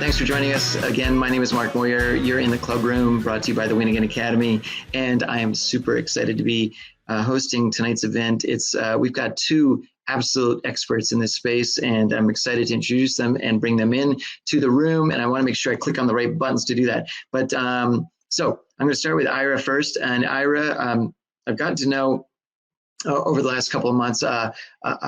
Thanks for joining us again. My name is Mark Moyer. You're in the Clubroom, brought to you by the Win Again Academy, and I am super excited to be hosting tonight's event. We've got two absolute experts in this space, and I'm excited to introduce them and bring them in to the room. And I want to make sure I click on the right buttons to do that. But so I'm going to start with Ira first. And Ira, I've gotten to know over the last couple of months, a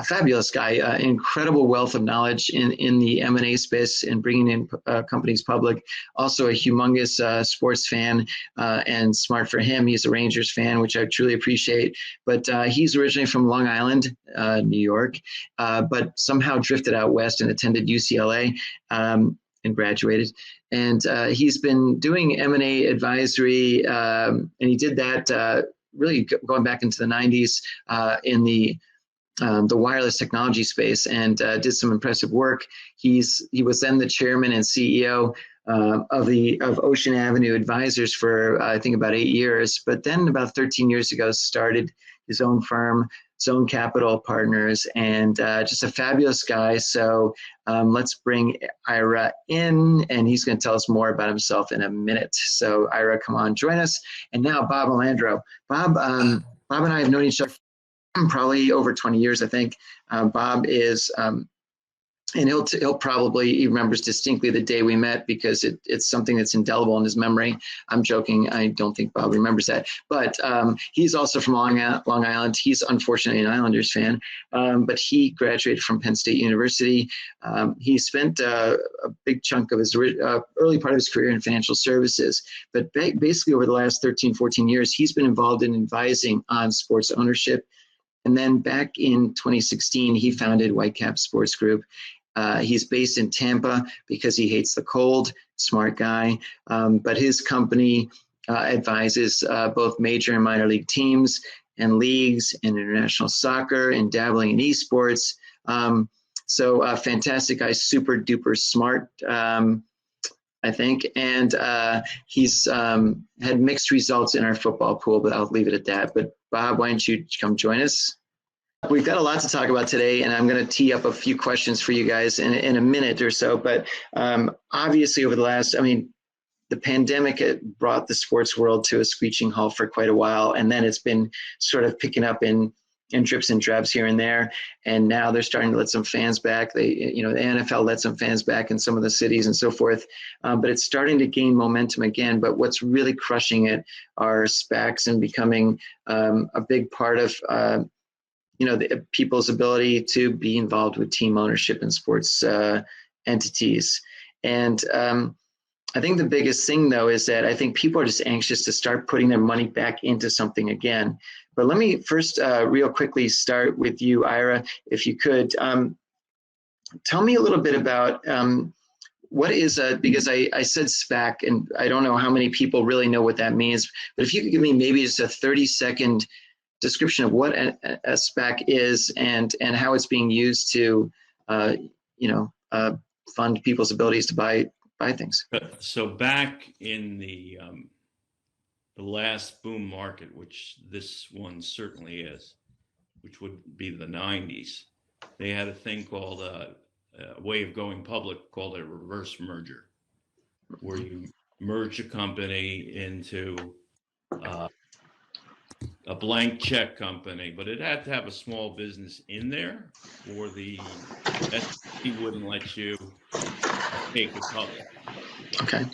fabulous guy, incredible wealth of knowledge in the M&A space and bringing in companies public. Also a humongous sports fan, and smart for him. He's a Rangers fan, which I truly appreciate. But he's originally from Long Island, New York, but somehow drifted out west and attended UCLA and graduated. And he's been doing M&A advisory, and he did that really going back into the 90s in the wireless technology space, and did some impressive work. He was then the chairman and CEO of Ocean Avenue Advisors for I think about 8 years, but then about 13 years ago started his own firm, Zone Capital Partners, and just a fabulous guy. So let's bring Ira in, and he's going to tell us more about himself in a minute. So Ira, come on, join us. And now Bob Malandro. Bob and I have known each other probably over 20 years, I think. Bob is, and he'll probably, he remembers distinctly the day we met because it's something that's indelible in his memory. I'm joking. I don't think Bob remembers that. But he's also from Long Island. He's unfortunately an Islanders fan, but he graduated from Penn State University. He spent a big chunk of his early part of his career in financial services. But basically over the last 13, 14 years, he's been involved in advising on sports ownership. And then back in 2016, he founded Whitecap Sports Group. He's based in Tampa because he hates the cold, smart guy. But his company advises both major and minor league teams and leagues and international soccer and dabbling in esports. So fantastic guy, super duper smart, I think. And he's had mixed results in our football pool, but I'll leave it at that. But Bob, why don't you come join us? We've got a lot to talk about today, and I'm going to tee up a few questions for you guys in a minute or so. But obviously over the last, the pandemic brought the sports world to a screeching halt for quite a while, and then it's been sort of picking up in drips and drabs here and there. And now they're starting to let some fans back. The NFL let some fans back in some of the cities and so forth. But it's starting to gain momentum again. But what's really crushing it are SPACs and becoming a big part of the people's ability to be involved with team ownership in sports entities. And I think the biggest thing, though, is that I think people are just anxious to start putting their money back into something again. But let me first real quickly start with you, Ira, if you could. Tell me a little bit about what is because I said SPAC, and I don't know how many people really know what that means. But if you could give me maybe just a 30-second description of what a SPAC is and how it's being used to, fund people's abilities to buy things. So back in the last boom market, which this one certainly is, which would be the 90s, they had a thing called a way of going public called a reverse merger, where you merge a company into a blank check company, but it had to have a small business in there, or the SEC wouldn't let you take it public. Okay.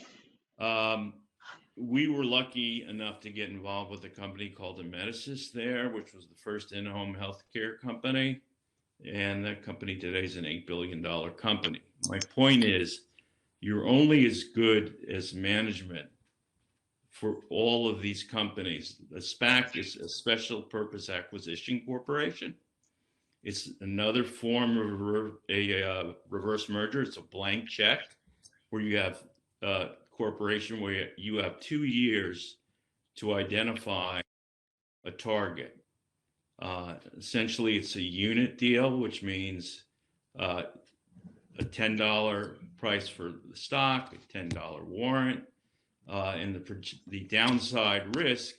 We were lucky enough to get involved with a company called Amedisys there, which was the first in-home healthcare company. And that company today is an $8 billion company. My point is, you're only as good as management for all of these companies. A SPAC is a special purpose acquisition corporation. It's another form of a reverse merger. It's a blank check where you have a corporation where you have 2 years to identify a target. Essentially, it's a unit deal, which means a $10 price for the stock, a $10 warrant. And the downside risk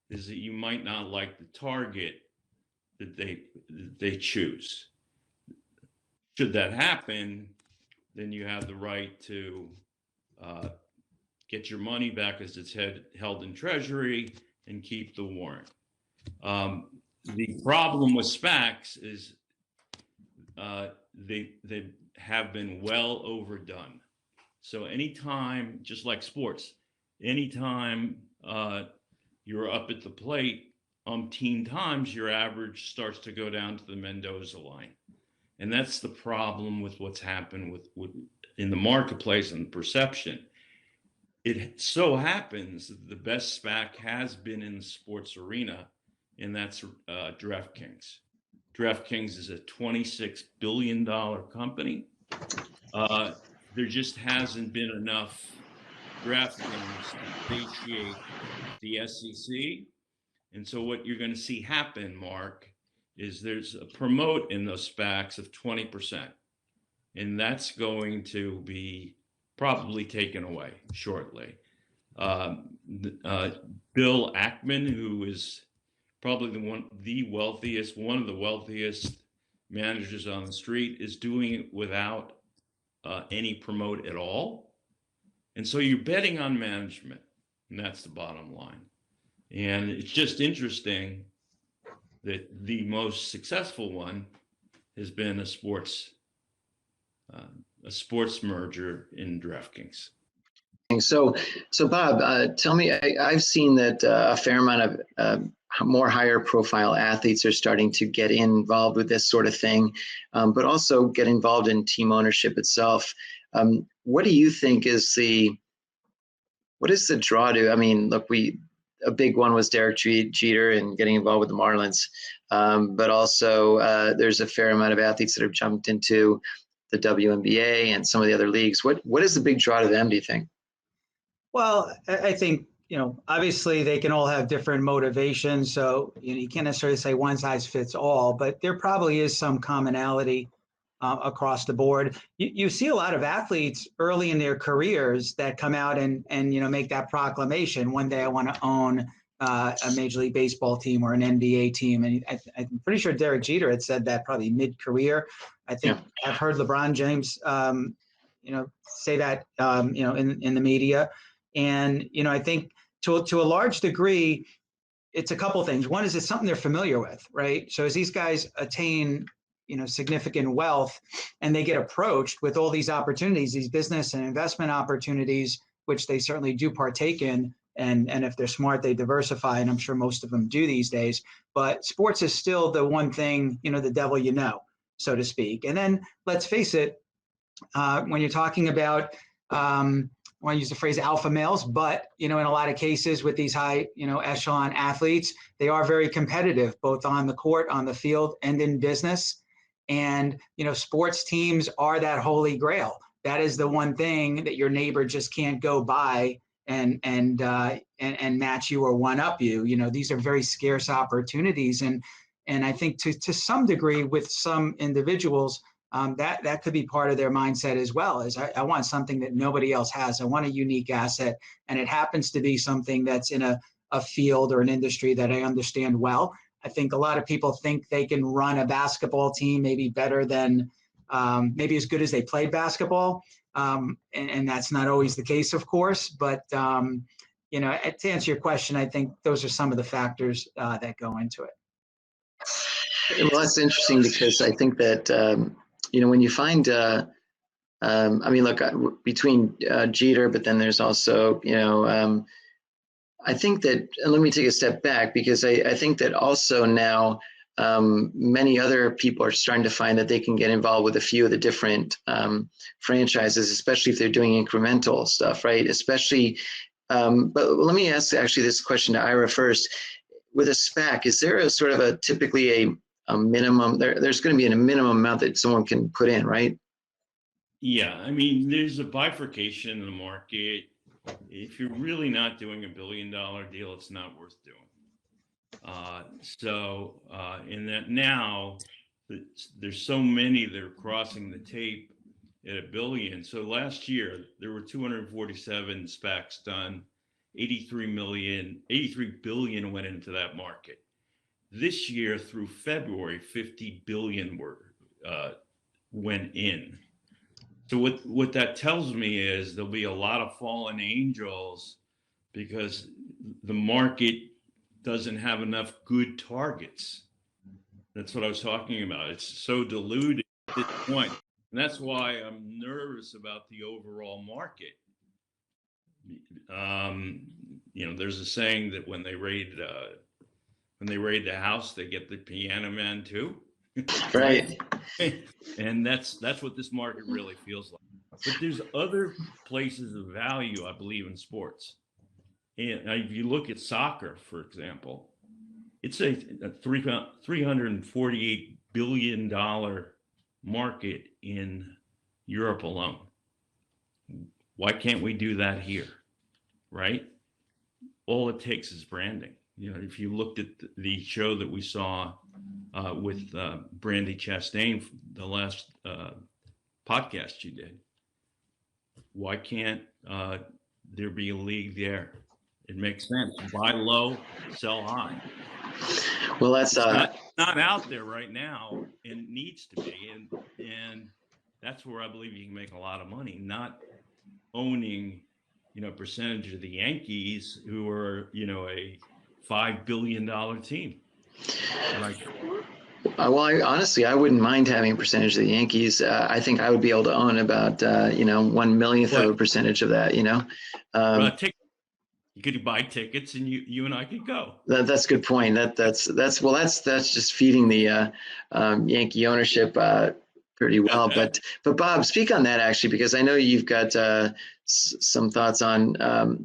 is that you might not like the target that they choose. Should that happen, then you have the right to get your money back as it's held in treasury and keep the warrant. The problem with SPACs is they have been well overdone. So anytime, just like sports, anytime you're up at the plate umpteen times, your average starts to go down to the Mendoza line. And that's the problem with what's happened with in the marketplace and perception. It so happens that the best SPAC has been in the sports arena, and that's DraftKings. DraftKings is a $26 billion company. There just hasn't been enough DraftKings to satiate the SEC. And so what you're going to see happen, Mark, is there's a promote in those SPACs of 20%. And that's going to be probably taken away shortly. Bill Ackman, who is probably one of the wealthiest managers on the street, is doing it without any promote at all. And so you're betting on management, and that's the bottom line. And it's just interesting that the most successful one has been a sports merger in DraftKings. So Bob, tell me, I've seen that a fair amount of more higher profile athletes are starting to get involved with this sort of thing, but also get involved in team ownership itself. What do you think what is the draw to? I mean, look, a big one was Derek Jeter and getting involved with the Marlins, but also there's a fair amount of athletes that have jumped into the WNBA and some of the other leagues. What is the big draw to them, do you think? Well, I think, obviously they can all have different motivations. So you can't necessarily say one size fits all, but there probably is some commonality across the board. You see a lot of athletes early in their careers that come out and make that proclamation. One day I want to own a Major League Baseball team or an NBA team. And I'm pretty sure Derek Jeter had said that probably mid-career. I think I've heard LeBron James, say that, in the media. And, I think to a large degree, it's a couple of things. One is it's something they're familiar with, right? So as these guys attain, significant wealth and they get approached with all these opportunities, these business and investment opportunities, which they certainly do partake in. And if they're smart, they diversify. And I'm sure most of them do these days. But sports is still the one thing, the devil so to speak. And then let's face it, when you're talking about, I want to use the phrase alpha males, but, in a lot of cases with these high, echelon athletes, they are very competitive, both on the court, on the field, and in business. And, sports teams are that holy grail. That is the one thing that your neighbor just can't go by and match you or one up you. These are very scarce opportunities. And I think to some degree with some individuals, that could be part of their mindset as well, is I want something that nobody else has. I want a unique asset, and it happens to be something that's in a field or an industry that I understand well. I think a lot of people think they can run a basketball team maybe better than, maybe as good as they played basketball, and that's not always the case, of course. But to answer your question, I think those are some of the factors that go into it. Well, that's interesting because I think that when you find, look, between Jeter, but then there's also, I think that, and let me take a step back, because I think that also now many other people are starting to find that they can get involved with a few of the different franchises, especially if they're doing incremental stuff, right? Especially, but let me ask actually this question to Ira first. With a SPAC, is there a sort of typically a minimum, there's going to be a minimum amount that someone can put in, right? Yeah, I mean, there's a bifurcation in the market. If you're really not doing $1 billion deal, it's not worth doing. In that now, there's so many that are crossing the tape at $1 billion. So last year, there were 247 SPACs done. 83 billion went into that market. This year through February, 50 billion went in. So what that tells me is there'll be a lot of fallen angels because the market doesn't have enough good targets. That's what I was talking about. It's so diluted at this point. And that's why I'm nervous about the overall market. There's a saying that when they raid the house, they get the piano man too. Right. And that's what this market really feels like. But there's other places of value, I believe, in sports. And if you look at soccer, for example, it's a $348 billion market in Europe alone. Why can't we do that here? Right? All it takes is branding. If you looked at the show that we saw with Brandy Chastain, the last podcast you did, why can't there be a league there? It makes sense. Buy low, sell high. Well, that's not out there right now, and needs to be, and that's where I believe you can make a lot of money, not owning percentage of the Yankees, who are a $5 billion team. Well, I wouldn't mind having a percentage of the Yankees. I think I would be able to own about 1/1,000,000th of a percentage of that. You could buy tickets, and you and I could go. That's a good point. That's just feeding the Yankee ownership pretty well. But Bob, speak on that actually, because I know you've got some thoughts on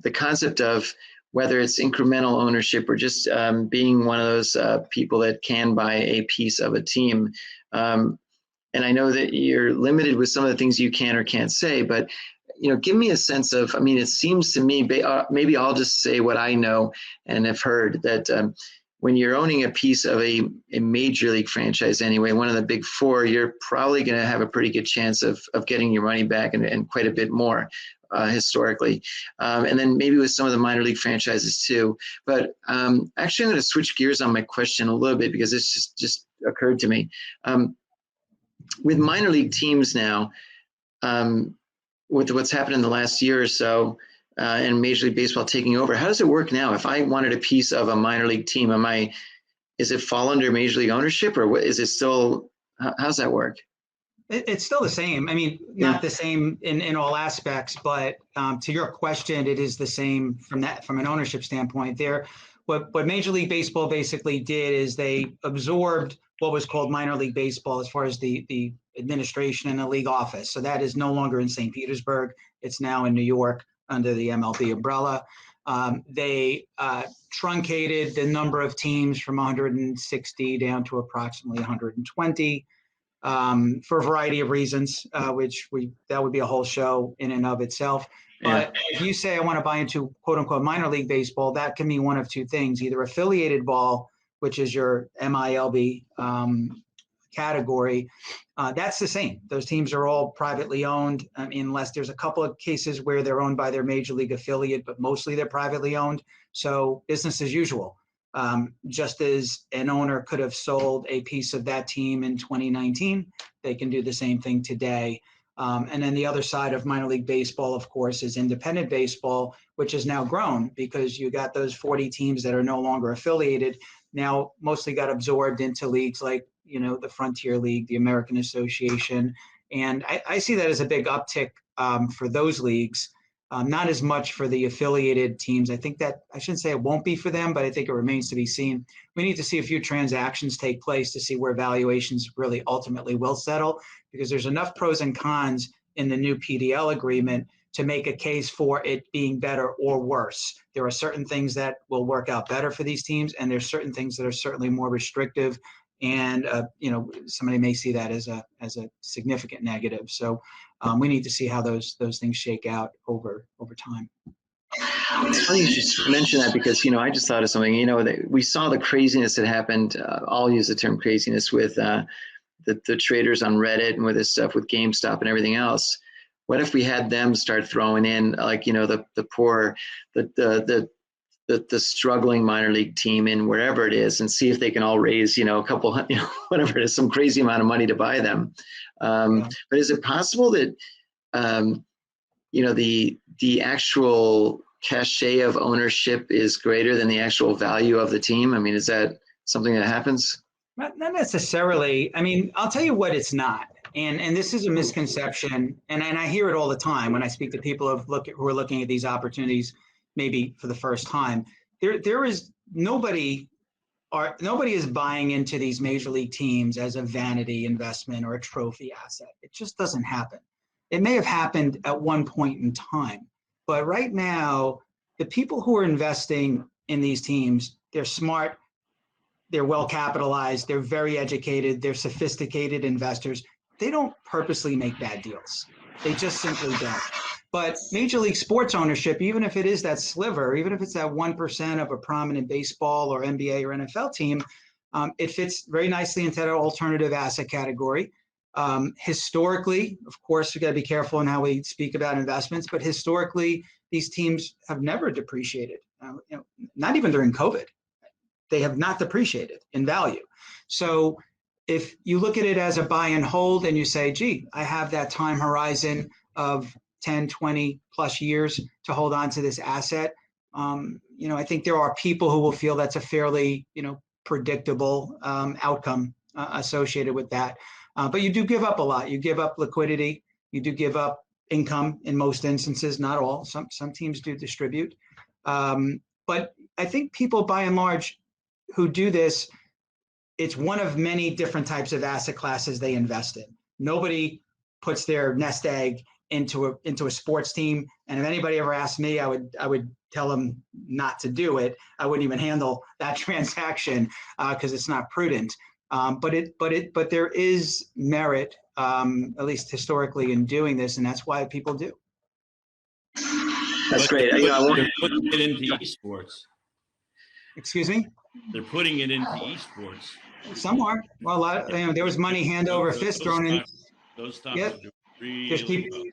the concept of whether it's incremental ownership or just being one of those people that can buy a piece of a team. And I know that you're limited with some of the things you can or can't say, but give me a sense of, it seems to me, maybe I'll just say what I know and have heard, that when you're owning a piece of a major league franchise anyway, one of the big four, you're probably going to have a pretty good chance of getting your money back and quite a bit more historically. And then maybe with some of the minor league franchises too. But actually, I'm going to switch gears on my question a little bit because this just occurred to me. With minor league teams now, with what's happened in the last year or so, and Major League Baseball taking over, how does it work now? If I wanted a piece of a minor league team, is it fall under Major League ownership, or what, is it still? How's that work? It's still the same. Not the same in all aspects, but to your question, it is the same from an ownership standpoint. What Major League Baseball basically did is they absorbed what was called minor league baseball as far as the administration and the league office. So that is no longer in St. Petersburg. It's now in New York under the MLB umbrella. They truncated the number of teams from 160 down to approximately 120 for a variety of reasons, that would be a whole show in and of itself. But if you say I want to buy into quote unquote minor league baseball, that can mean one of two things: either affiliated ball, which is your MILB category. That's the same. Those teams are all privately owned, unless there's a couple of cases where they're owned by their major league affiliate, but mostly they're privately owned. So business as usual. Just as an owner could have sold a piece of that team in 2019, they can do the same thing today. And then the other side of minor league baseball, of course, is independent baseball, which has now grown because you got those 40 teams that are no longer affiliated, now mostly got absorbed into leagues like, the Frontier League, the American Association. And I see that as a big uptick for those leagues. Not as much for the affiliated teams. I think that, I shouldn't say it won't be for them, but I think it remains to be seen. We need to see a few transactions take place to see where valuations really ultimately will settle, because there's enough pros and cons in the new PDL agreement to make a case for it being better or worse. There are certain things that will work out better for these teams, and there's certain things that are certainly more restrictive. And somebody may see that as a significant negative. So we need to see how those things shake out over time. It's funny you should mention that, because I just thought of something. We saw the craziness that happened. I'll use the term craziness with the traders on Reddit and with this stuff with GameStop and everything else. What if we had them start throwing in the poor, the struggling minor league team in wherever it is, and see if they can all raise, a couple, whatever it is, some crazy amount of money to buy them. But is it possible that the actual cachet of ownership is greater than the actual value of the team? I mean, is that something that happens? Not necessarily. I mean, I'll tell you what it's not. And this is a misconception, and I hear it all the time when I speak to people who are looking at these opportunities, maybe for the first time. There is nobody is buying into these major league teams as a vanity investment or a trophy asset. It just doesn't happen. It may have happened at one point in time, but right now, the people who are investing in these teams, they're smart, they're well capitalized, they're very educated, they're sophisticated investors. They don't purposely make bad deals. They just simply don't. But Major League Sports ownership, even if it is that sliver, even if it's that 1% of a prominent baseball or NBA or NFL team, it fits very nicely into that alternative asset category. Historically, of course, we got to be careful in how we speak about investments, but historically, these teams have never depreciated, not even during COVID. They have not depreciated in value. So if you look at it as a buy and hold and you say, gee, I have that time horizon of 10, 20 plus years to hold on to this asset, I think there are people who will feel that's a fairly, predictable outcome associated with that. But you do give up a lot. You give up liquidity. You do give up income in most instances, not all. Some teams do distribute. But I think people, by and large, who do this, it's one of many different types of asset classes they invest in. Nobody puts their nest egg into a sports team. And if anybody ever asked me, I would tell them not to do it. I wouldn't even handle that transaction because it's not prudent. But there is merit, at least historically, in doing this, and that's why people do. That's great. They're putting it into esports. Excuse me? They're putting it into esports. Some are. Well, there was money hand over fist thrown in. Those stocks Yep. are doing really well.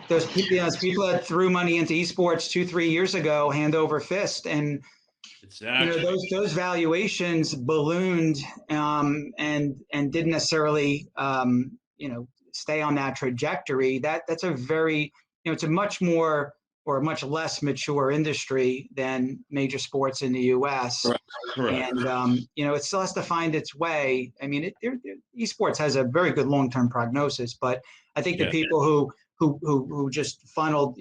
There's people that threw money into esports 2-3 years ago, hand over fist, and exactly. those valuations ballooned and didn't necessarily stay on that trajectory. That's a very it's a much more or a much less mature industry than major sports in the U.S. Correct. And it still has to find its way. I mean, esports has a very good long-term prognosis, but I think the people who just funneled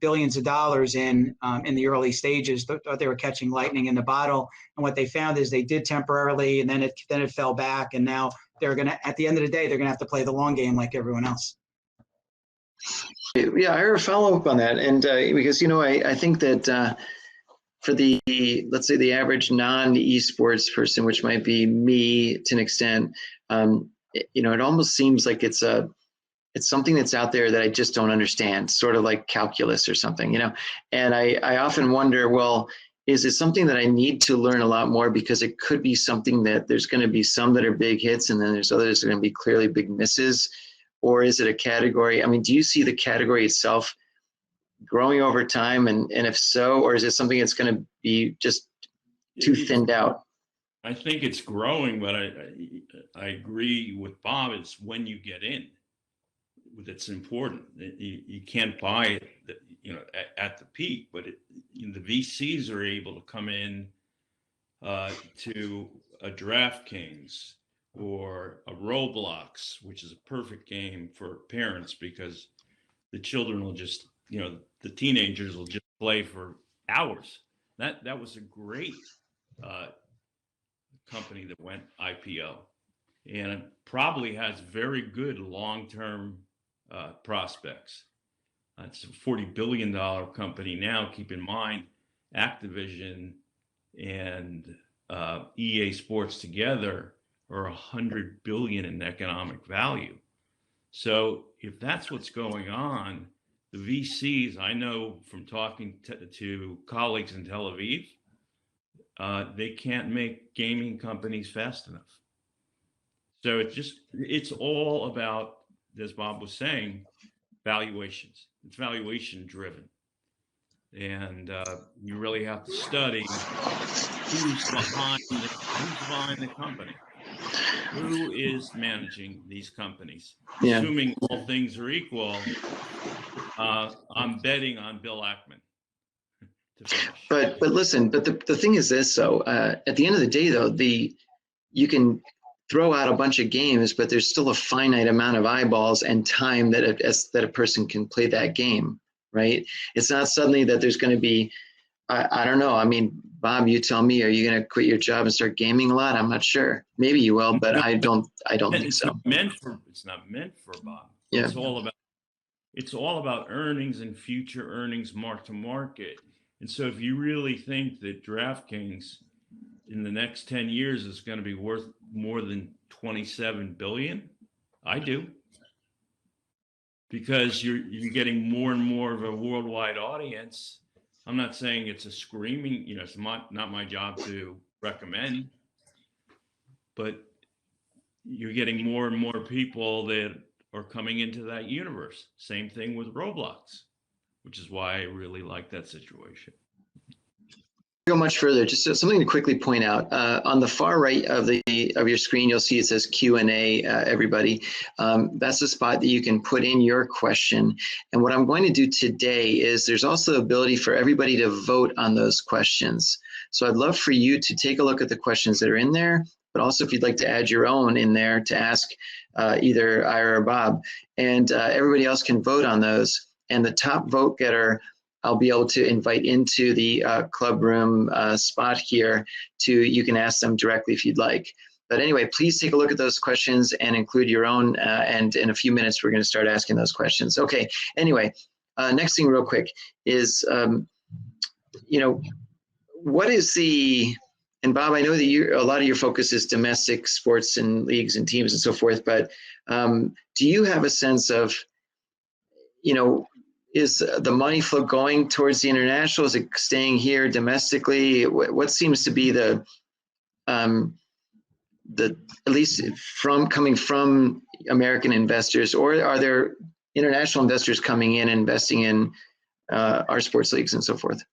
billions of dollars in the early stages thought they were catching lightning in the bottle, and what they found is they did temporarily, and then it fell back, and now they're gonna, at the end of the day, they're gonna have to play the long game like everyone else. Yeah, I heard a follow up on that, and because I think that for the, let's say, the average non-esports person, which might be me to an extent, it almost seems like it's something that's out there that I just don't understand, sort of like calculus or something, And I often wonder, well, is it something that I need to learn a lot more, because it could be something that there's going to be some that are big hits and then there's others that are going to be clearly big misses? Or is it a category? I mean, do you see the category itself growing over time? And if so, or is it something that's going to be just too thinned out? I think it's growing, but I agree with Bob. It's when you get in that's important. You can't buy it, at the peak, but the VCs are able to come in to a DraftKings or a Roblox, which is a perfect game for parents because the children will just, the teenagers will just play for hours. That was a great company that went IPO, and it probably has very good long-term prospects. It's a $40 billion company now. Keep in mind, Activision and EA Sports together are $100 billion in economic value. So if that's what's going on, the VCs, I know from talking to colleagues in Tel Aviv, they can't make gaming companies fast enough. So it's all about, as Bob was saying, valuations. It's valuation driven. And you really have to study who's behind the company. who is managing these companies? Yeah. Assuming all things are equal, I'm betting on Bill Ackman to finish. But listen, but the thing is this, though, at the end of the day, though, you can throw out a bunch of games, but there's still a finite amount of eyeballs and time that a person can play that game, right? It's not suddenly that there's going to be, I don't know. I mean, Bob, you tell me, are you going to quit your job and start gaming a lot? I'm not sure. Maybe you will, but I don't think so. It's not meant for Bob. Yeah. It's all about earnings and future earnings, mark to market. And so if you really think that DraftKings in the next 10 years is going to be worth more than 27 billion, I do. Because you're getting more and more of a worldwide audience. I'm not saying it's a screaming, it's not my job to recommend, but you're getting more and more people that are coming into that universe. Same thing with Roblox, which is why I really like that situation. Go much further, just something to quickly point out. On the far right of your screen, you'll see it says Q&A, everybody. That's the spot that you can put in your question. And what I'm going to do today is there's also the ability for everybody to vote on those questions. So I'd love for you to take a look at the questions that are in there, but also if you'd like to add your own in there to ask either Ira or Bob. And everybody else can vote on those. And the top vote getter, I'll be able to invite into the Clubroom spot here you can ask them directly if you'd like. But anyway, please take a look at those questions and include your own. And in a few minutes, we're going to start asking those questions. Okay, anyway, next thing real quick is, what is and Bob, I know that a lot of your focus is domestic sports and leagues and teams and so forth, but do you have a sense of, is the money flow going towards the international? Is it staying here domestically? What seems to be at least coming from American investors, or are there international investors coming in and investing in our sports leagues and so forth?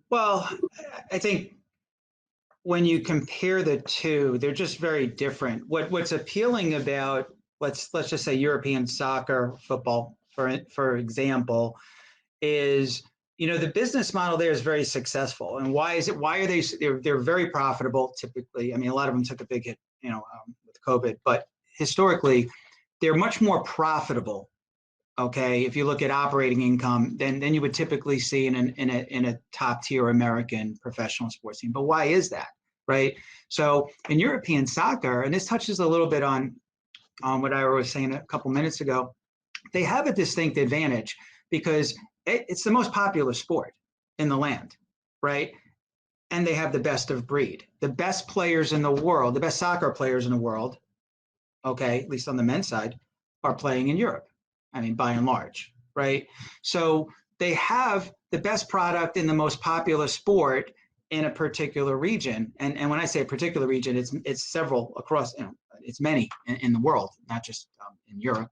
Well, I think when you compare the two, they're just very different. What's appealing about, let's just say European soccer, football, for example, is, the business model there is very successful. And why is it? Why are they're very profitable typically. I mean, a lot of them took a big hit, with COVID, but historically, they're much more profitable. Okay, if you look at operating income, then you would typically see in a top tier American professional sports team. But why is that, right? So in European soccer, and this touches a little bit on what I was saying a couple minutes ago, they have a distinct advantage because it's the most popular sport in the land, right? And they have the best of breed. The best players in the world, the best soccer players in the world, okay, at least on the men's side, are playing in Europe. I mean, by and large, right? So they have the best product in the most popular sport in a particular region. And when I say a particular region, it's several across, it's many in the world, not just in Europe.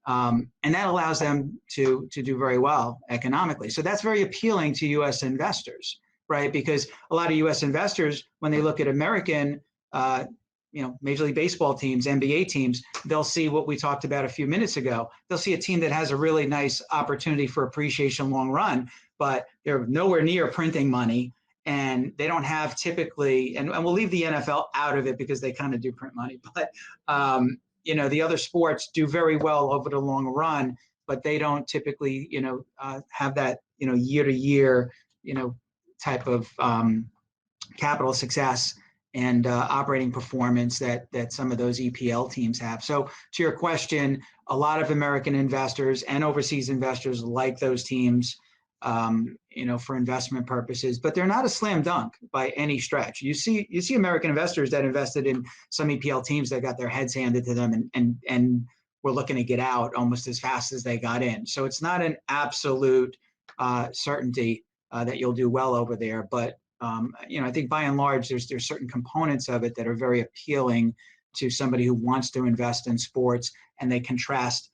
And that allows them to do very well economically. So that's very appealing to U.S. investors, right? Because a lot of U.S. investors, when they look at American, Major League Baseball teams, NBA teams, they'll see what we talked about a few minutes ago. They'll see a team that has a really nice opportunity for appreciation long run, but they're nowhere near printing money. And they don't have typically, and we'll leave the NFL out of it because they kind of do print money, but the other sports do very well over the long run, but they don't typically, have that, year to year, type of capital success and operating performance that some of those EPL teams have. So to your question, a lot of American investors and overseas investors like those teams, for investment purposes, but they're not a slam dunk by any stretch. You see American investors that invested in some EPL teams that got their heads handed to them and were looking to get out almost as fast as they got in. So it's not an absolute certainty that you'll do well over there, but I think by and large, there's certain components of it that are very appealing to somebody who wants to invest in sports, and they contrast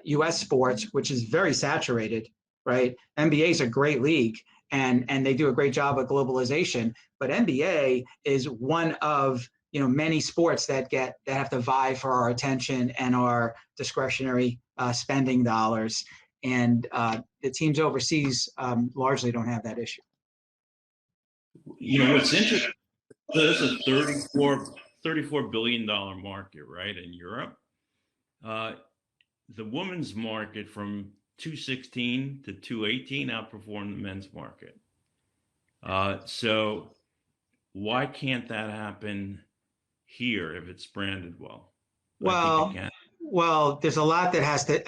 U.S. sports, which is very saturated, right? NBA is a great league, and they do a great job of globalization, but NBA is one of many sports that have to vie for our attention and our discretionary spending dollars. And the teams overseas largely don't have that issue. What's interesting, there's a $34 billion market, right, in Europe. The women's market from 2016 to 2018 outperformed the men's market. So why can't that happen here if it's branded well? Well, there's a lot that has to.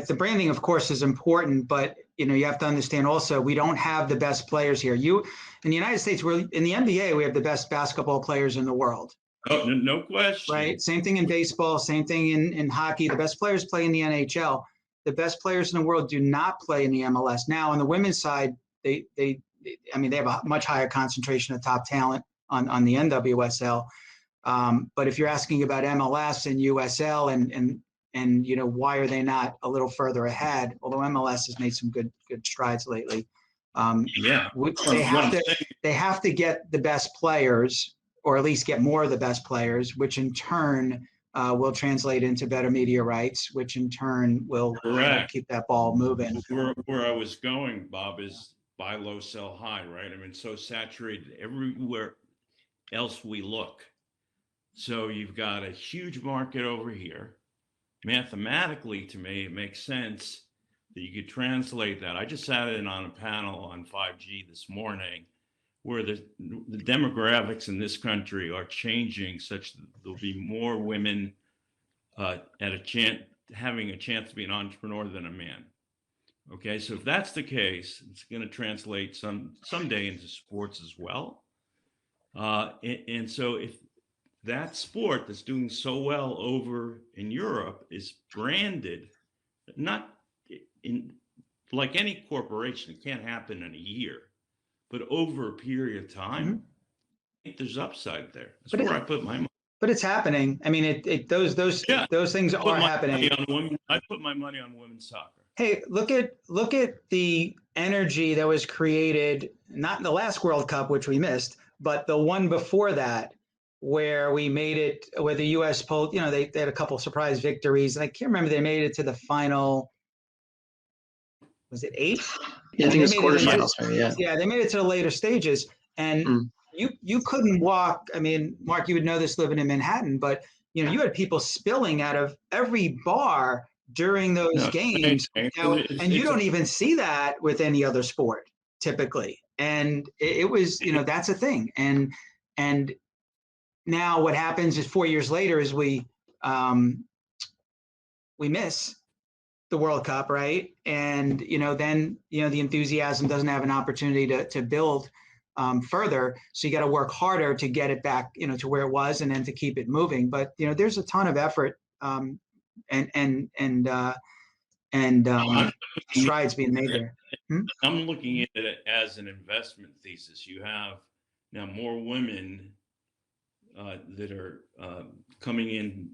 The branding, of course, is important, but you have to understand also we don't have the best players here. In the United States, in the NBA, we have the best basketball players in the world. Oh, no question. Right. Same thing in baseball. Same thing in hockey. The best players play in the NHL. The best players in the world do not play in the MLS. Now, on the women's side, they have a much higher concentration of top talent on the NWSL. But if you're asking about MLS and USL and why are they not a little further ahead? Although MLS has made some good strides lately. They have to get the best players, or at least get more of the best players, which in turn will translate into better media rights, which in turn will keep that ball moving. Where I was going, Bob, is buy low, sell high, right? I mean, so saturated everywhere else we look. So you've got a huge market over here. Mathematically, to me, it makes sense that you could translate that. I just sat in on a panel on 5G this morning where the demographics in this country are changing such that there'll be more women having a chance to be an entrepreneur than a man. Okay, so if that's the case, it's going to translate someday into sports as well. And so if that sport that's doing so well over in Europe is branded, not in like any corporation, it can't happen in a year, but over a period of time, I think there's upside there. That's where I put my money. But it's happening. I mean, those things are happening. I put my money on women's soccer. Hey, look at the energy that was created, not in the last World Cup, which we missed, but the one before that, where we made it, where the U.S. pulled, they had a couple surprise victories. And I can't remember, they made it to the final, was it 8? Yeah, I think it was quarterfinals. Yeah, they made it to the later stages. And you couldn't walk. I mean, Mark, you would know this living in Manhattan, but you had people spilling out of every bar during those games. And you don't even see that with any other sport typically. And it was, that's a thing. And now what happens is 4 years later is we miss the World Cup, right? And then the enthusiasm doesn't have an opportunity to build further. So you got to work harder to get it back, to where it was, and then to keep it moving. But there's a ton of effort and strides being made there. I'm looking at it as an investment thesis. You have now more women that are coming in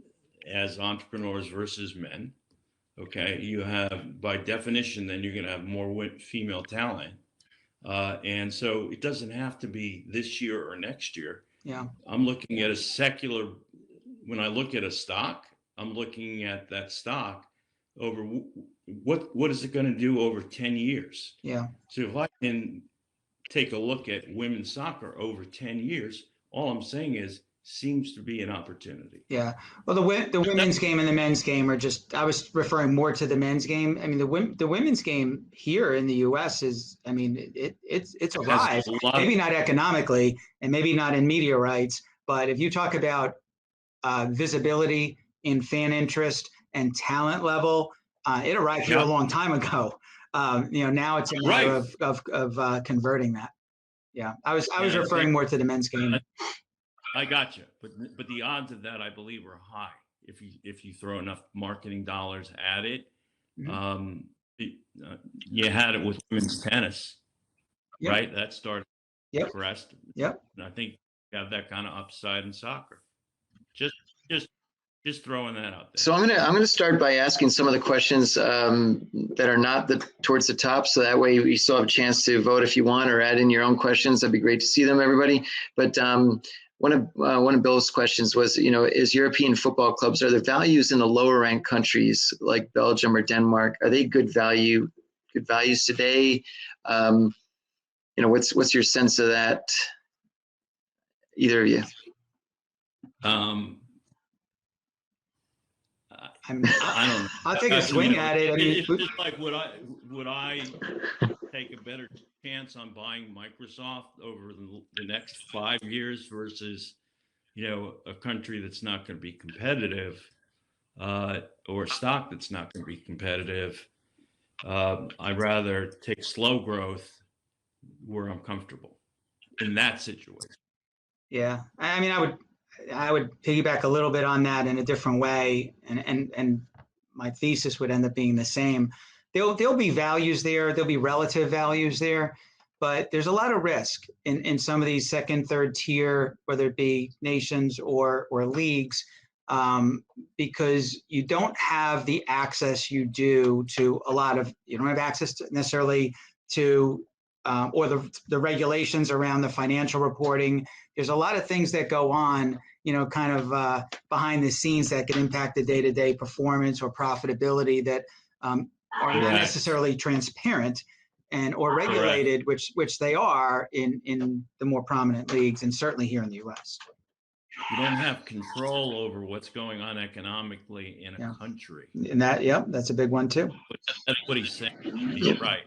as entrepreneurs versus men. Okay, you have, by definition, then you're going to have more female talent. And so it doesn't have to be this year or next year. Yeah. I'm looking at when I look at a stock, I'm looking at that stock over what is it going to do over 10 years? Yeah. So if I can take a look at women's soccer over 10 years, all I'm saying is seems to be an opportunity. Yeah. Well, the women's game and the men's game are just, I was referring more to the men's game. I mean, the women's game here in the US is, I mean, it's a rise. Maybe not economically and maybe not in media rights, but if you talk about visibility in fan interest and talent level, it arrived here a long time ago. Now it's a matter of converting that. Yeah. I was referring more to the men's game. I got you, but the odds of that, I believe, are high if you throw enough marketing dollars at it. You had it with women's tennis, right? That started crest. Yep. And I think you have that kind of upside in soccer. Just throwing that out there. So I'm gonna start by asking some of the questions that are not towards the top, so that way you still have a chance to vote if you want or add in your own questions. That'd be great to see them, everybody. But one of Bill's questions was, is European football clubs, are the values in the lower ranked countries like Belgium or Denmark, are they good values today? What's your sense of that? Either of you. I don't know. I'll take a swing at it. I mean, it's just like, would I take a better chance on buying Microsoft over the next 5 years versus, a country that's not going to be competitive, or a stock that's not going to be competitive? I'd rather take slow growth where I'm comfortable in that situation. Yeah, I mean, I would piggyback a little bit on that in a different way, and my thesis would end up being the same. There'll be values there, there'll be relative values there, but there's a lot of risk in some of these second, third tier, whether it be nations or leagues, because you don't have the access you do to a lot of, you don't have access to necessarily to or the regulations around the financial reporting. There's a lot of things that go on, kind of behind the scenes that can impact the day-to-day performance or profitability that are not necessarily transparent or regulated, which they are in the more prominent leagues and certainly here in the U.S. You don't have control over what's going on economically in a country. And that's a big one too. That's what he's saying. He's right.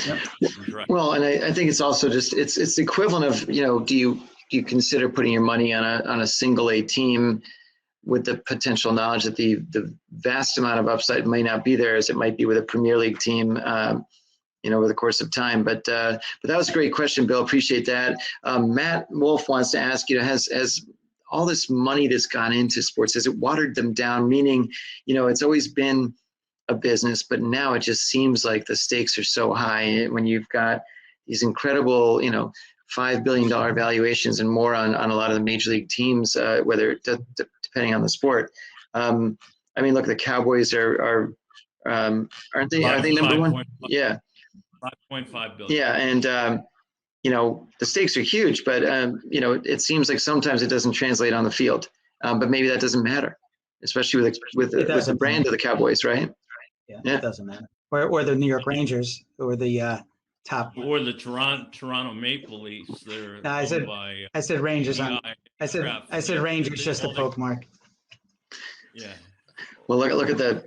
Yep. He's right. Well, and I think it's also just it's the equivalent of, do you consider putting your money on a single A team with the potential knowledge that the vast amount of upside may not be there as it might be with a Premier League team, over the course of time. But that was a great question, Bill. Appreciate that. Matt Wolf wants to ask, has all this money that's gone into sports, has it watered them down? Meaning, it's always been a business, but now it just seems like the stakes are so high when you've got these incredible, $5 billion valuations and more on a lot of the major league teams, whether depending on the sport. I mean, look, the Cowboys are aren't they? Are they number one? Yeah, 5.5 billion. Yeah, and the stakes are huge, but it seems like sometimes it doesn't translate on the field. But maybe that doesn't matter, especially with the brand of the Cowboys, right? Yeah, it doesn't matter. Or the New York Rangers, or the top. Or the Toronto Maple Leafs. They're I said Rangers. I said Rangers just to poke Mark. Yeah. Well, look at the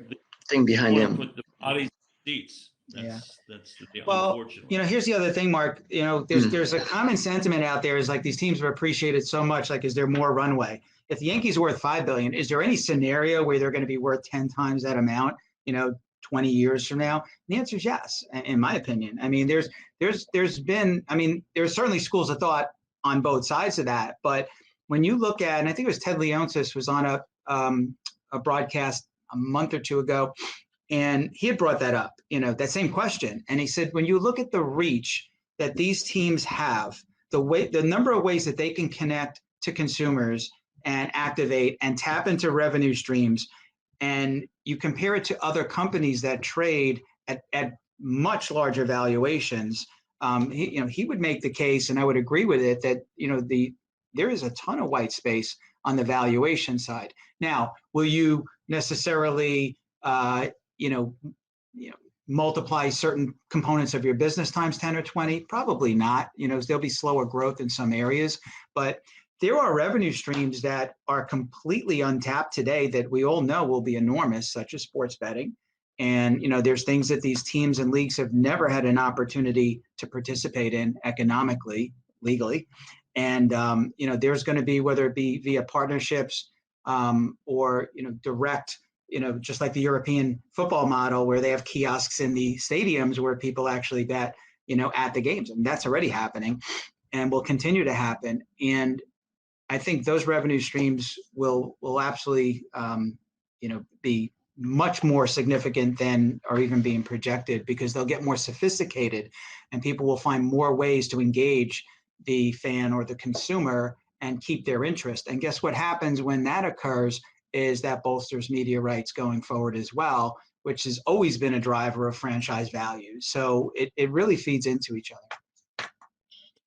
thing behind him. Put the bodies in seats. That's the unfortunate. Here's the other thing, Mark. There's a common sentiment out there is like these teams are appreciated so much. Like, is there more runway? If the Yankees are worth $5 billion, is there any scenario where they're going to be worth 10 times that amount? 20 years from now? And the answer is yes, in my opinion. I mean, there's certainly schools of thought on both sides of that. But when you look at, and I think it was Ted Leonsis was on a broadcast a month or two ago, and he had brought that up, that same question. And he said, when you look at the reach that these teams have, the number of ways that they can connect to consumers and activate and tap into revenue streams, and you compare it to other companies that trade at much larger valuations, he would make the case, and I would agree with it, that there is a ton of white space on the valuation side. Now, will you necessarily multiply certain components of your business times 10 or 20? Probably not. There'll be slower growth in some areas, but there are revenue streams that are completely untapped today that we all know will be enormous, such as sports betting. And, there's things that these teams and leagues have never had an opportunity to participate in economically, legally. And, there's going to be, whether it be via partnerships or, direct, just like the European football model where they have kiosks in the stadiums where people actually bet, at the games. And that's already happening and will continue to happen. And I think those revenue streams will absolutely, be much more significant than are even being projected, because they'll get more sophisticated and people will find more ways to engage the fan or the consumer and keep their interest. And guess what happens when that occurs is that bolsters media rights going forward as well, which has always been a driver of franchise value. So it really feeds into each other.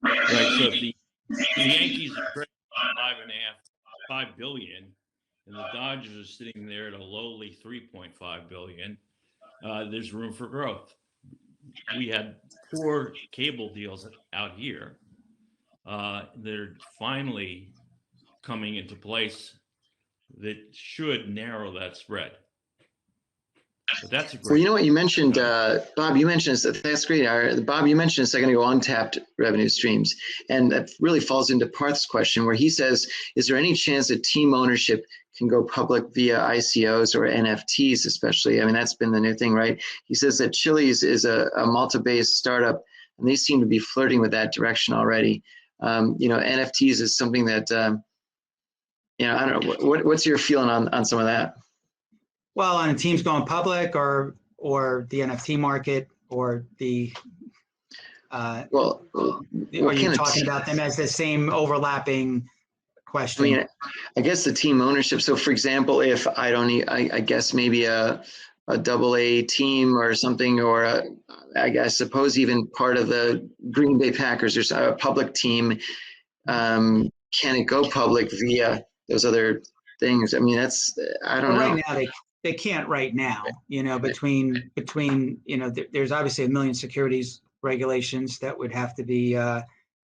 Right. So if the Yankees are 5 billion, and the Dodgers are sitting there at a lowly 3.5 billion. There's room for growth. We had 4 cable deals out here. They're finally coming into place that should narrow that spread. But that's a great. Well, you know what you mentioned, Bob. You mentioned that's great. Bob, you mentioned a second ago untapped revenue streams, and that really falls into Parth's question, where he says, "Is there any chance that team ownership can go public via ICOs or NFTs, especially?" I mean, that's been the new thing, right? He says that Chili's is a Malta-based startup, and they seem to be flirting with that direction already. NFTs is something that, I don't know. What's your feeling on some of that? Well, on teams going public, or the NFT market, or the are you talking about them as the same overlapping question? I mean, I guess the team ownership. So, for example, if I guess maybe a AA team or something, or I suppose even part of the Green Bay Packers or a public team, can it go public via those other things? I mean, I don't know. Right now, they can't right now, between, there's obviously a million securities regulations that would have to be,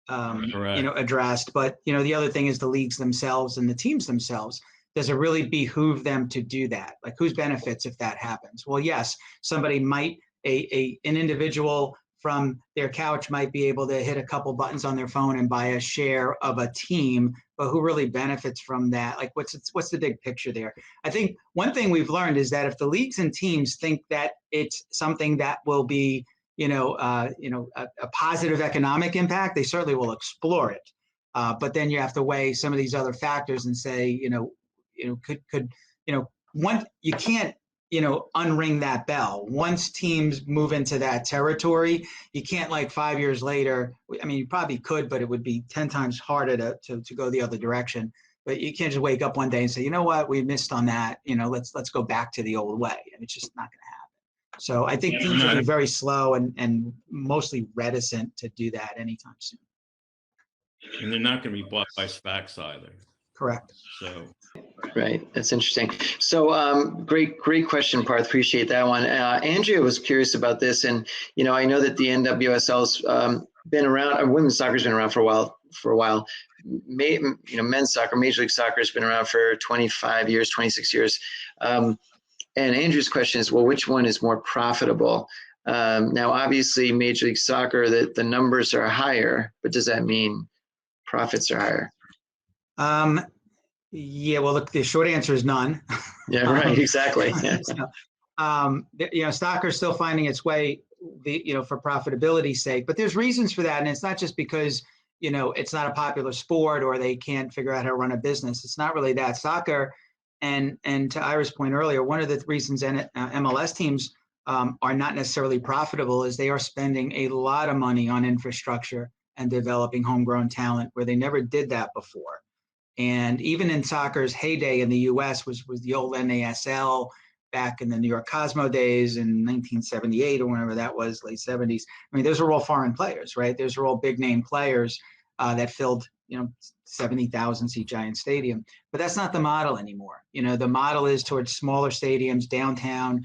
addressed. But, the other thing is the leagues themselves and the teams themselves. Does it really behoove them to do that? Like, whose benefits if that happens? Well, yes, somebody might, an individual from their couch might be able to hit a couple buttons on their phone and buy a share of a team, but who really benefits from that? Like, what's the big picture there? I think one thing we've learned is that if the leagues and teams think that it's something that will be, a positive economic impact, they certainly will explore it. But then you have to weigh some of these other factors and say, you can't, unring that bell. Once teams move into that territory, you can't, like 5 years later, I mean, you probably could, but it would be 10 times harder to go the other direction. But you can't just wake up one day and say, you know what, we missed on that. Let's go back to the old way. And it's just not going to happen. So I think teams will be very slow and mostly reticent to do that anytime soon. And they're not going to be bought by SPACs either. Correct. So. Right. That's interesting. So great question, Parth. Appreciate that one. Andrea was curious about this. And, I know that the NWSL's been around, women's soccer's been around for a while. Men's soccer, Major League Soccer has been around for 25 years, 26 years. And Andrew's question is, well, which one is more profitable? Now, obviously, Major League Soccer, the numbers are higher, but does that mean profits are higher? Yeah, well, the short answer is none. Yeah, right. Exactly. Soccer is still finding its way, for profitability's sake, but there's reasons for that. And it's not just because, it's not a popular sport or they can't figure out how to run a business. It's not really that. Soccer, and to Ira's point earlier, one of the reasons MLS teams are not necessarily profitable is they are spending a lot of money on infrastructure and developing homegrown talent where they never did that before. And even in soccer's heyday in the U.S. was the old NASL back in the New York Cosmo days in 1978 or whenever that was, late 70s. I mean, those are all foreign players, right? Those are all big name players that filled, 70,000 seat Giant Stadium. But that's not the model anymore. The model is towards smaller stadiums, downtown,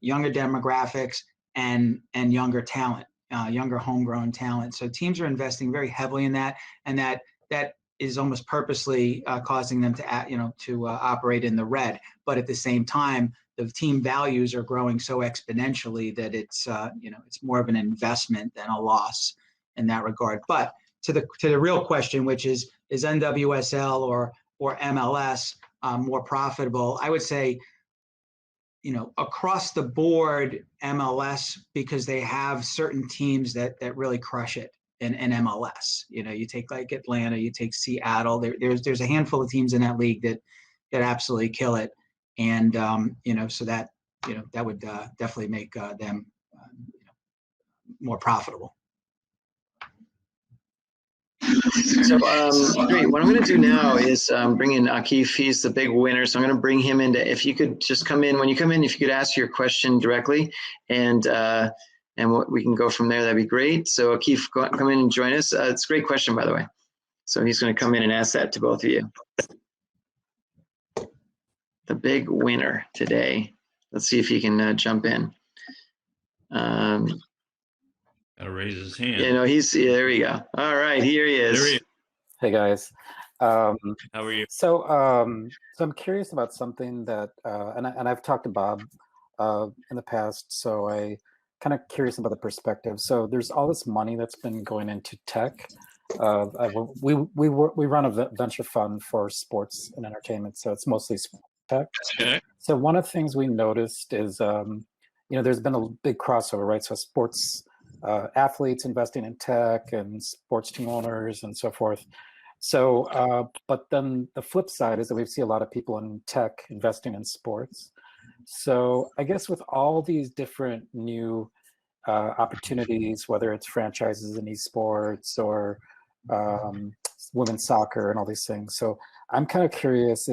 younger demographics, and younger talent, younger homegrown talent. So teams are investing very heavily in that, and that is almost purposely causing them to operate in the red. But at the same time, the team values are growing so exponentially that it's more of an investment than a loss in that regard. But to the real question, which is NWSL or MLS more profitable? I would say, across the board, MLS, because they have certain teams that really crush it. In MLS, you take like Atlanta, you take Seattle. There's a handful of teams in that league that absolutely kill it, and so that would definitely make them more profitable. So great. What I'm going to do now is bring in Akif. He's the big winner, so I'm going to bring him into. If you could just come in when you come in, if you could ask your question directly, and we can go from there. That'd be great. So Akif, come in and join us. It's a great question, by the way. So he's going to come in and ask that to both of you. The big winner today. Let's see if he can jump in. Gotta raise his hand. Yeah, no, there we go. All right, here he is. There he is. Hey guys. How are you? So I'm curious about something that, and I've talked to Bob in the past, so I kind of curious about the perspective. So there's all this money that's been going into tech. We run a venture fund for sports and entertainment, so it's mostly tech. Okay. So one of the things we noticed is, there's been a big crossover, right? So sports athletes investing in tech and sports team owners and so forth. So, but then the flip side is that we see a lot of people in tech investing in sports. So I guess with all these different new opportunities, whether it's franchises in esports or women's soccer and all these things. So I'm kind of curious,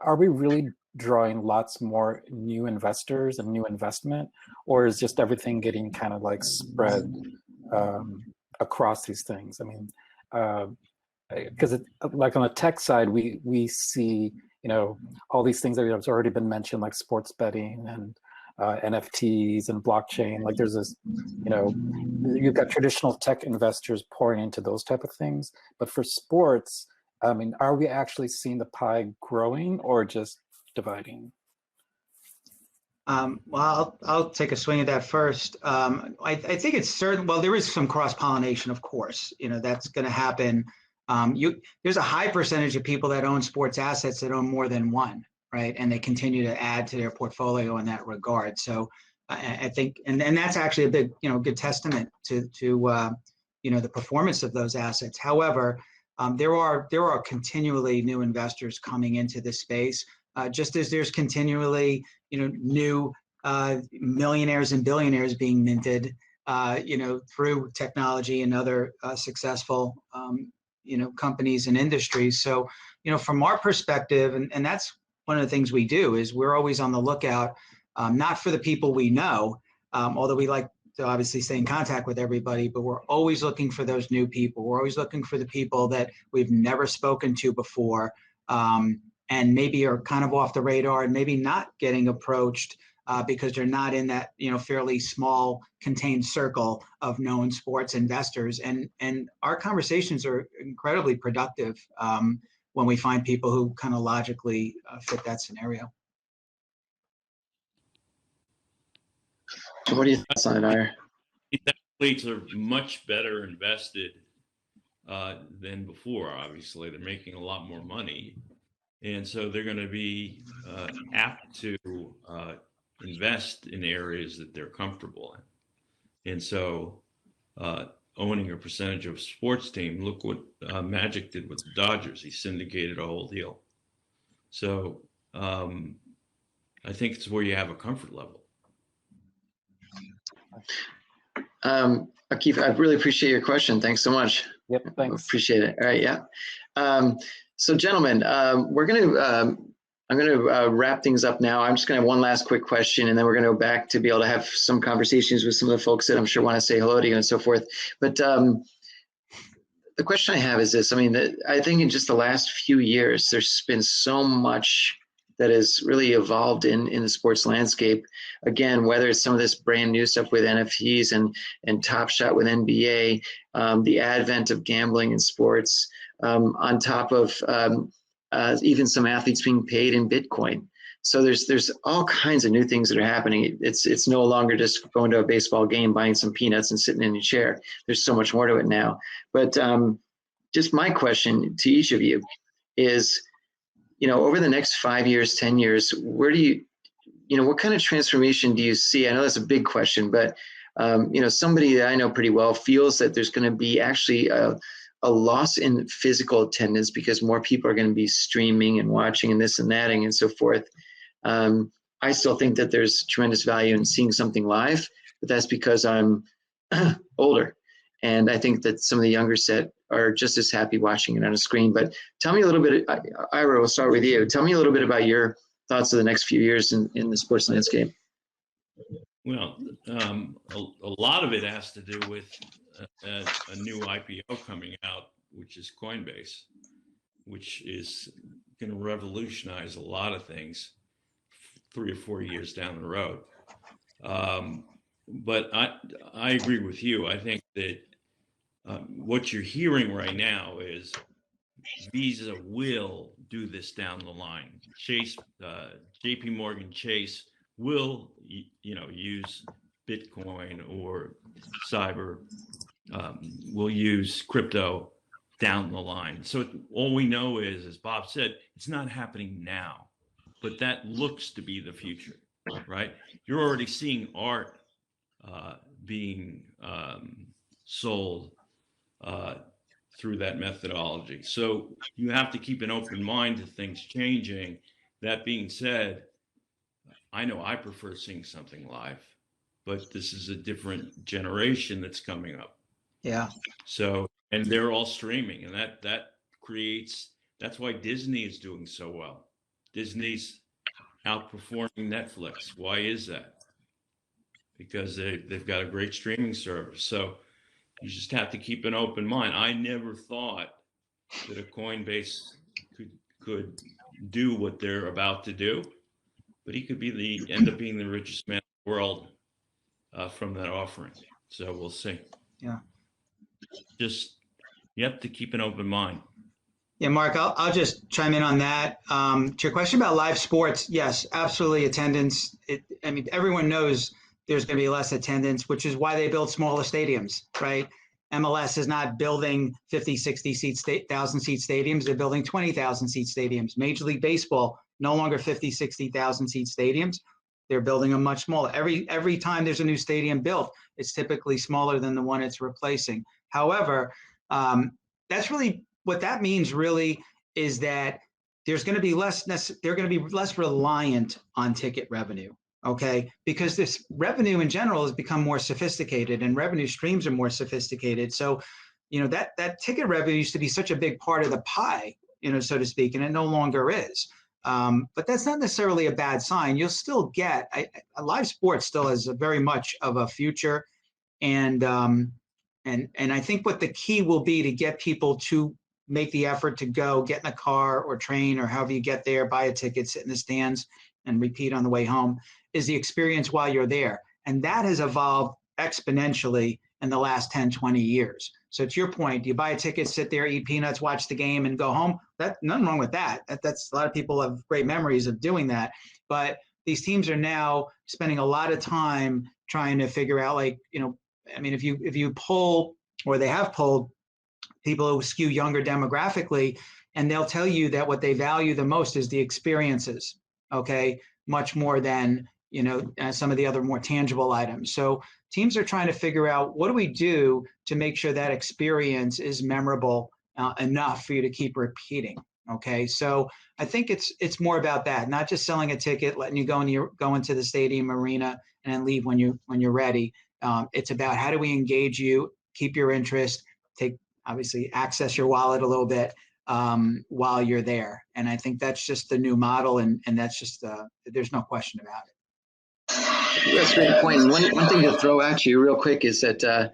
are we really drawing lots more new investors and new investment, or is just everything getting kind of like spread across these things? I mean, because like on the tech side, we see, all these things that have already been mentioned, like sports betting and NFTs and blockchain. Like there's this, you've got traditional tech investors pouring into those type of things. But for sports, I mean, are we actually seeing the pie growing or just dividing? Well, I'll take a swing at that first. I think it's certain. Well, there is some cross pollination, of course. That's going to happen. There's a high percentage of people that own sports assets that own more than one, right? And they continue to add to their portfolio in that regard. So I think, and that's actually a big, good testament to the performance of those assets. However, there are continually new investors coming into this space, just as there's continually, new millionaires and billionaires being minted, through technology and other successful, companies and industries. So, from our perspective, and that's one of the things we do, is we're always on the lookout, not for the people we know, although we like to obviously stay in contact with everybody, but we're always looking for those new people. We're always looking for the people that we've never spoken to before, and maybe are kind of off the radar and maybe not getting approached because they're not in that, fairly small contained circle of known sports investors. And our conversations are incredibly productive when we find people who kind of logically fit that scenario. So what do you think on it, Ira? Athletes are much better invested than before. Obviously, they're making a lot more money, and so they're going to be apt to invest in areas that they're comfortable in. And so owning a percentage of a sports team, look what Magic did with the Dodgers. He syndicated a whole deal. So I think it's where you have a comfort level. Akif, I really appreciate your question. Thanks so much. Yep, thanks. Appreciate it. All right, yeah. So gentlemen, I'm going to wrap things up now. I'm just going to have one last quick question, and then we're going to go back to be able to have some conversations with some of the folks that I'm sure want to say hello to you and so forth. But the question I have is this. I mean, I think in just the last few years, there's been so much that has really evolved in the sports landscape. Again, whether it's some of this brand new stuff with NFTs and Top Shot with NBA, the advent of gambling in sports, on top of even some athletes being paid in Bitcoin. So there's all kinds of new things that are happening. It's no longer just going to a baseball game, buying some peanuts and sitting in your chair. There's so much more to it now. But just my question to each of you is, over the next 5 years, 10 years, where do what kind of transformation do you see? I know that's a big question, but somebody that I know pretty well feels that there's going to be actually a loss in physical attendance because more people are going to be streaming and watching and this and that and so forth. I still think that there's tremendous value in seeing something live, but that's because I'm older. And I think that some of the younger set are just as happy watching it on a screen. But tell me a little bit, Ira, we'll start with you. Tell me a little bit about your thoughts of the next few years in the sports landscape. Well, a lot of it has to do with a new IPO coming out which is Coinbase, which is going to revolutionize a lot of things 3 or 4 years down the road. But I agree with you. I think that what you're hearing right now is Visa will do this down the line. Chase, JP Morgan Chase will, use Bitcoin or cyber, will use crypto down the line. So all we know is, as Bob said, it's not happening now, but that looks to be the future, right? You're already seeing art being sold through that methodology. So you have to keep an open mind to things changing. That being said, I know I prefer seeing something live, but this is a different generation that's coming up. Yeah. So, and they're all streaming, and that creates, that's why Disney is doing so well. Disney's outperforming Netflix. Why is that? Because they've got a great streaming service. So you just have to keep an open mind. I never thought that a Coinbase could do what they're about to do, but he could end up being the richest man in the world from that offering. So we'll see. Yeah. Just, you have to keep an open mind. Yeah, Mark, I'll just chime in on that. To your question about live sports, yes, absolutely attendance. Everyone knows there's going to be less attendance, which is why they build smaller stadiums, right? MLS is not building 50, 60 1,000 seat stadiums. They're building 20,000 seat stadiums. Major League Baseball, no longer 50, 60,000 seat stadiums. They're building them much smaller. Every time there's a new stadium built, it's typically smaller than the one it's replacing. However, that's really what that means. Really, is that there's going to be they're going to be less reliant on ticket revenue. Okay, because this revenue in general has become more sophisticated, and revenue streams are more sophisticated. So, that ticket revenue used to be such a big part of the pie, so to speak, and it no longer is. But that's not necessarily a bad sign. You'll still get live sports still has very much of a future, and I think what the key will be to get people to make the effort to go get in a car or train or however you get there, buy a ticket, sit in the stands, and repeat on the way home, is the experience while you're there. And that has evolved exponentially in the last 10, 20 years. So to your point, you buy a ticket, sit there, eat peanuts, watch the game, and go home. Nothing wrong with that. That's a lot of people have great memories of doing that. But these teams are now spending a lot of time trying to figure out, if you poll, or they have polled people who skew younger demographically, and they'll tell you that what they value the most is the experiences, okay, much more than some of the other more tangible items. So teams are trying to figure out, what do we do to make sure that experience is memorable enough for you to keep repeating. Okay, so I think it's more about that, not just selling a ticket, letting you go into the stadium arena and then leave when you're ready. It's about, how do we engage you, keep your interest, obviously access your wallet a little bit while you're there. And I think that's just the new model, and that's just there's no question about it. That's a great point. And one thing to throw at you real quick is that,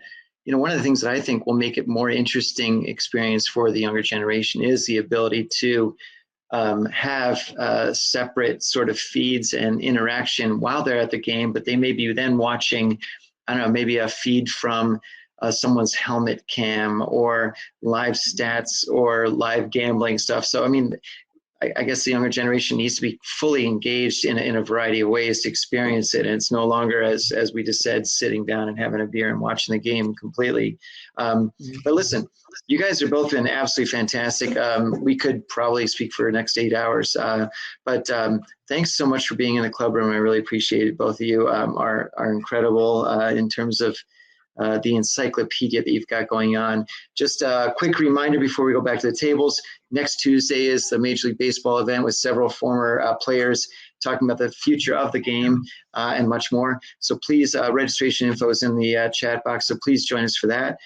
one of the things that I think will make it more interesting experience for the younger generation is the ability to have separate sort of feeds and interaction while they're at the game, but they may be then watching, I don't know, maybe a feed from someone's helmet cam or live stats or live gambling stuff. So, I guess the younger generation needs to be fully engaged in a variety of ways to experience it. And it's no longer, as we just said, sitting down and having a beer and watching the game completely. But listen, you guys have both been absolutely fantastic. We could probably speak for the next 8 hours. But thanks so much for being in the club room. I really appreciate it. Both of you are incredible in terms of the encyclopedia that you've got going on. Just a quick reminder before we go back to the tables. Next Tuesday is the Major League Baseball event with several former players talking about the future of the game and much more. So please, registration info is in the chat box, so please join us for that.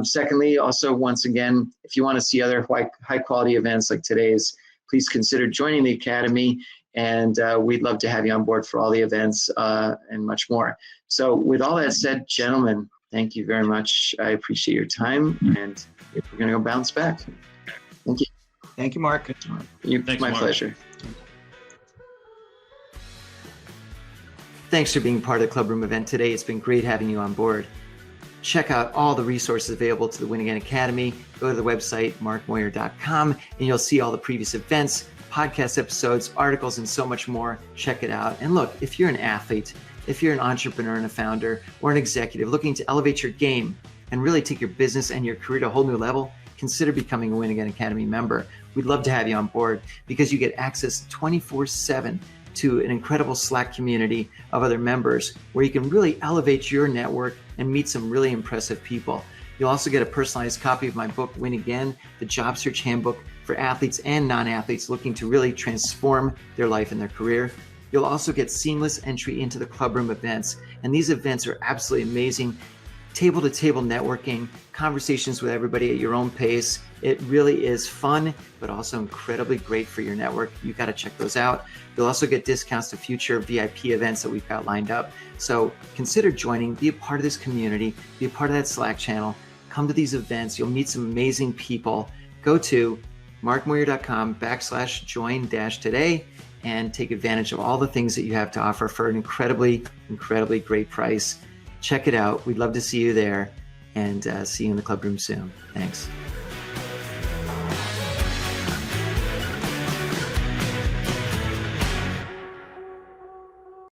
Secondly, also, once again, if you want to see other high quality events like today's, please consider joining the Academy, and we'd love to have you on board for all the events and much more. So with all that said, gentlemen, thank you very much. I appreciate your time, and we're going to go bounce back. Thank you. Thank you, Mark. Thanks, My Mark. pleasure. Thanks for being part of the Clubroom event today. It's been great having you on board. Check out all the resources available to the Win Again Academy. Go to the website, markmoyer.com, and you'll see all the previous events, podcast episodes, articles, and so much more. Check it out. And look, if you're an athlete, if you're an entrepreneur and a founder, or an executive looking to elevate your game and really take your business and your career to a whole new level, consider becoming a Win Again Academy member. We'd love to have you on board because you get access 24/7 to an incredible Slack community of other members where you can really elevate your network and meet some really impressive people. You'll also get a personalized copy of my book, Win Again, the job search handbook for athletes and non-athletes looking to really transform their life and their career. You'll also get seamless entry into the Clubroom events. And these events are absolutely amazing. Table-to-table networking, conversations with everybody at your own pace. It really is fun, but also incredibly great for your network. You got to check those out. You'll also get discounts to future VIP events that we've got lined up. So consider joining, be a part of this community, be a part of that Slack channel. Come to these events. You'll meet some amazing people. Go to markmoyer.com/join-today and take advantage of all the things that you have to offer for an incredibly, incredibly great price. Check it out. We'd love to see you there, and see you in the Clubroom soon. Thanks.